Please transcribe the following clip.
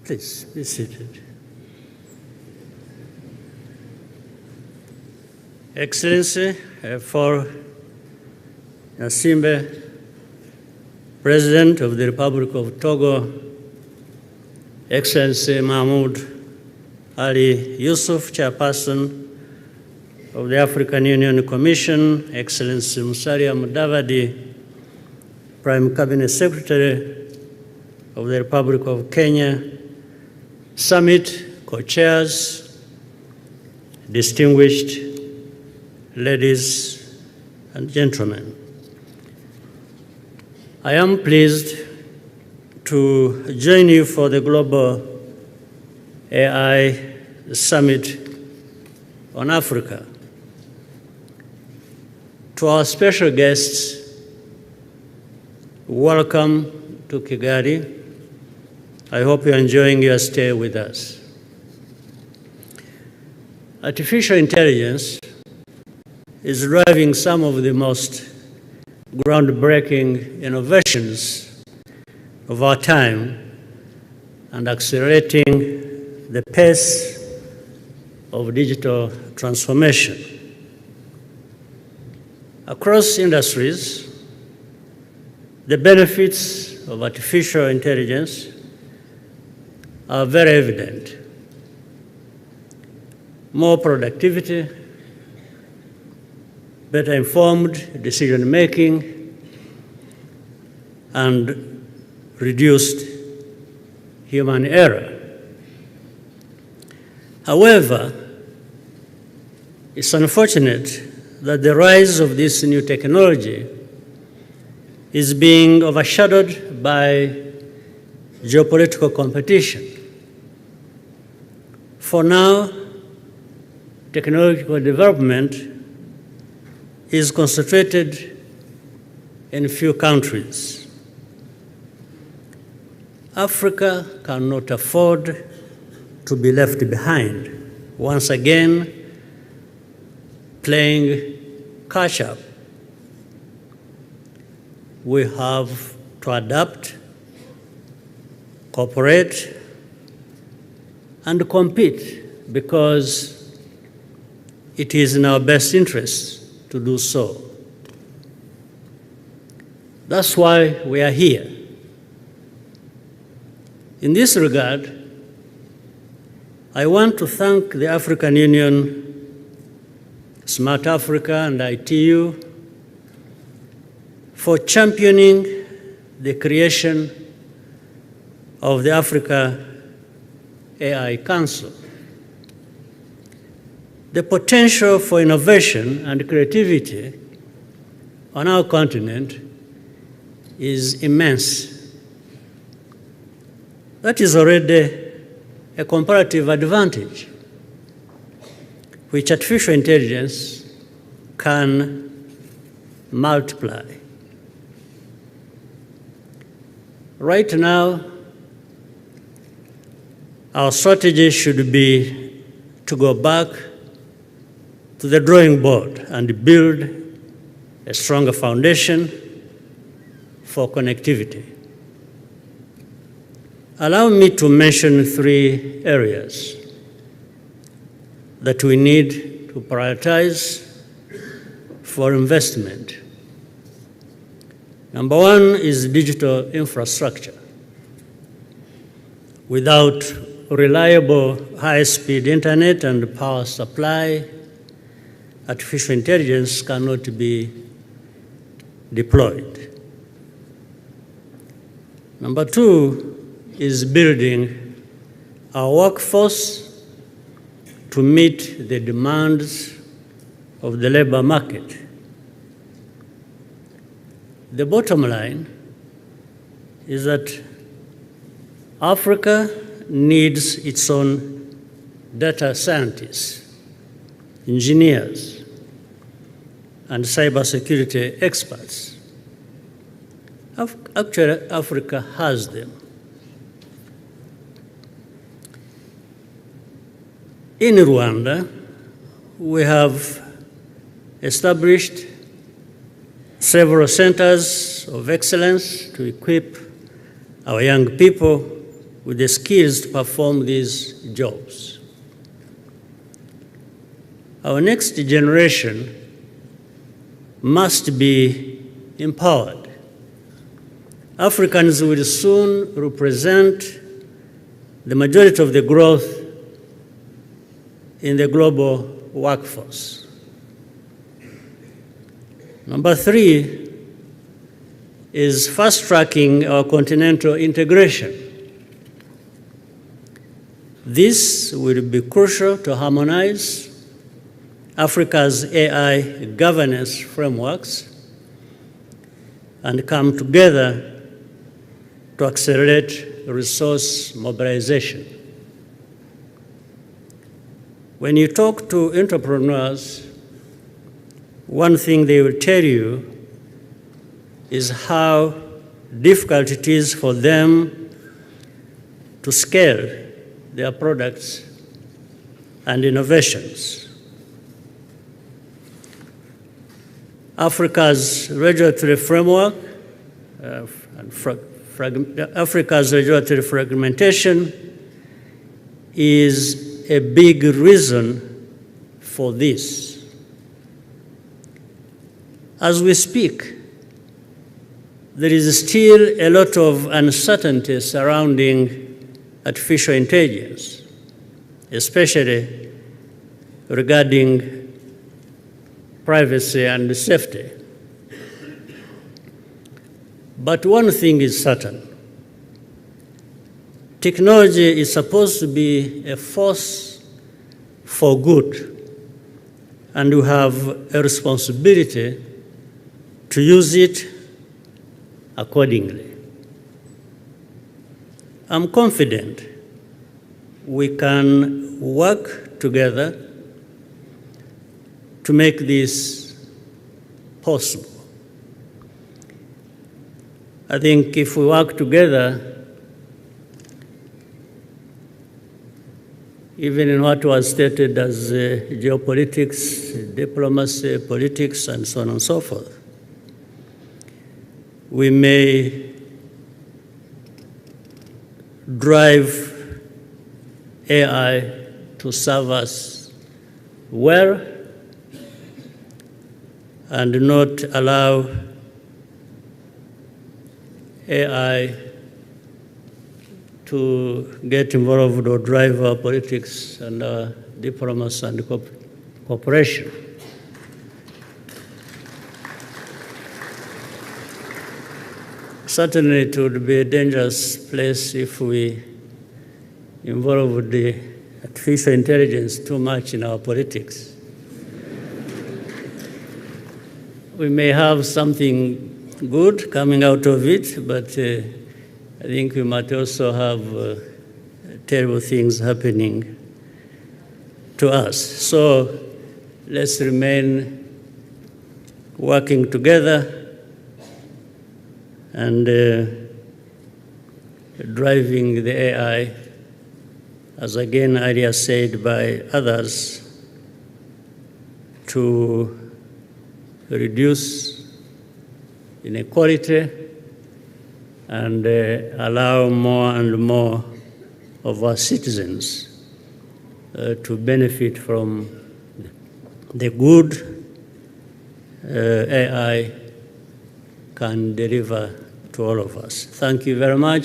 Please be seated. Excellency, for Nasimbe, President of the Republic of Togo, Excellency Mahmoud Ali Yusuf, Chairperson of the African Union Commission, Excellency Musalia Mudavadi, Prime Cabinet Secretary of the Republic of Kenya, Summit co-chairs, distinguished ladies and gentlemen. I am pleased to join you for the Global AI Summit on Africa. To our special guests, welcome to Kigali. I hope you're enjoying your stay with us. Artificial intelligence is driving some of the most groundbreaking innovations of our time and accelerating the pace of digital transformation. Across industries, the benefits of artificial intelligence are very evident. More productivity, better informed decision-making, and reduced human error. However, it's unfortunate that the rise of this new technology is being overshadowed by geopolitical competition. For now, technological development is concentrated in a few countries. Africa cannot afford to be left behind, once again playing catch-up. We have to adapt, cooperate, and compete because it is in our best interest to do so. That's why we are here. In this regard, I want to thank the African Union, Smart Africa, and ITU for championing the creation of the Africa AI Council. The potential for innovation and creativity on our continent is immense. That is already a comparative advantage which artificial intelligence can multiply. Right now, our strategy should be to go back to the drawing board and build a stronger foundation for connectivity. Allow me to mention 3 areas that we need to prioritize for investment. Number 1 is digital infrastructure. Without reliable high-speed internet and power supply, artificial intelligence cannot be deployed. Number 2 is building our workforce to meet the demands of the labor market. The bottom line is that Africa needs its own data scientists, engineers, and cybersecurity experts. Actually, Africa has them. In Rwanda, we have established several centers of excellence to equip our young people with the skills to perform these jobs. Our next generation must be empowered. Africans will soon represent the majority of the growth in the global workforce. Number 3 is fast-tracking our continental integration. This will be crucial to harmonize Africa's AI governance frameworks and come together to accelerate resource mobilization. When you talk to entrepreneurs, one thing they will tell you is how difficult it is for them to scale their products and innovations. Africa's regulatory framework Africa's regulatory fragmentation is a big reason for this. As we speak, there is still a lot of uncertainty surrounding artificial intelligence, especially regarding privacy and safety. But one thing is certain. Technology is supposed to be a force for good, and we have a responsibility to use it accordingly. I'm confident we can work together to make this possible. I think if we work together, even in what was stated as geopolitics, diplomacy, politics, and so on and so forth, we may drive AI to serve us well and not allow AI to get involved or drive our politics and our diplomacy and cooperation. Certainly it would be a dangerous place if we involve the artificial intelligence too much in our politics. We may have something good coming out of it, but I think we might also have terrible things happening to us. So let's remain working together and driving the AI, as again earlier said by others, to reduce inequality and allow more and more of our citizens to benefit from the good AI can deliver to all of us. Thank you very much.